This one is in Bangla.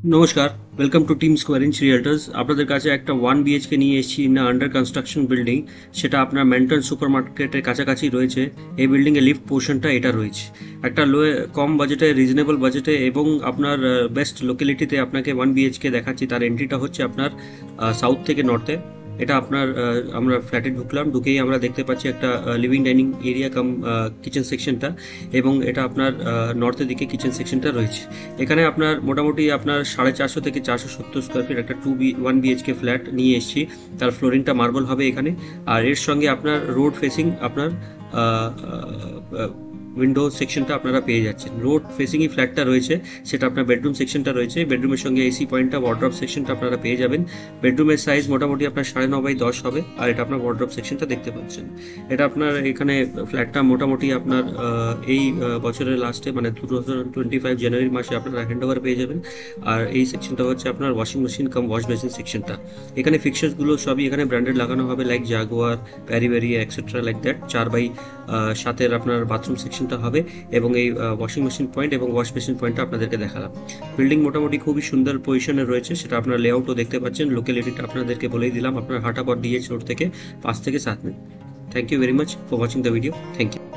নমস্কার, welcome to team square inch realtors. আপনাদের কাছে একটা 1 BHK নিয়ে এসেছি ইন আন্ডার কনস্ট্রাকশন বিল্ডিং। সেটা আপনার মেন্টন সুপার মার্কেটের কাছাকাছি রয়েছে। এই বিল্ডিংয়ে লিফট পোর্শনটা এটা রয়েছে। একটা কম বাজেটে, রিজনেবল বাজেটে এবং আপনার বেস্ট লোকেলিটিতে আপনাকে 1 BHK দেখাচ্ছি। তার এন্ট্রিটা হচ্ছে আপনার সাউথ থেকে নর্থে। এটা আপনার আমরা ফ্ল্যাটে ঢুকলাম, ঢুকেই আমরা দেখতে পাচ্ছি একটা লিভিং ডাইনিং এরিয়া কাম কিচেন সেকশনটা, এবং এটা আপনার নর্থের দিকে কিচেন সেকশনটা রয়েছে। এখানে আপনার মোটামুটি আপনার 450 থেকে 470 স্কোয়ার ফিট একটা 1 BHK ফ্ল্যাট নিয়ে এসেছি। তার ফ্লোরিংটা মার্বেল হবে এখানে। আর এর সঙ্গে আপনার রোড ফেসিং আপনার উইন্ডো সেকশনটা আপনারা পেয়ে যাচ্ছেন। রোড ফেসিংই ফ্ল্যাটটা রয়েছে, সেটা আপনার বেডরুম সেকশনটা রয়েছে। বেডরুমের সঙ্গে এসি পয়েন্টটা, ওয়ার্ড্রপ সেকশনটা আপনারা পেয়ে যাবেন। বেডরুমের সাইজ মোটামুটি আপনার 9.5x10 হবে। আর এটা আপনার ওয়ার্ড্রপ সেকশনটা দেখতে পাচ্ছেন। এটা আপনার এখানে ফ্ল্যাটটা মোটামুটি আপনার এই বছরের লাস্টে মানে 2025 জানুয়ারি মাসে আপনারা হ্যান্ড ওভার পেয়ে যাবেন। আর এই সেকশনটা হচ্ছে আপনার washing machine cum wash basin সেকশনটা। এখানে ফিক্সার্সগুলো সবই এখানে ব্র্যান্ডেড লাগানো হবে, like Jaguar, Parryware etcetera, like that. 4x7 আপনার বাথরুম সেকশনটা হবে, এবং এই ওয়াশিং মেশিন পয়েন্ট এবং ওয়াশ মেশিন পয়েন্টটা আপনাদেরকে দেখালাম। বিল্ডিং মোটামুটি খুবই সুন্দর পজিশনে রয়েছে, সেটা আপনার লেআউটও দেখতে পাচ্ছেন। লোকেলিটিটা আপনাদেরকে বলেই দিলাম, আপনার হাটাপট DH রোড থেকে 5 থেকে 7 minute. Thank you very much for watching the video. Thank you.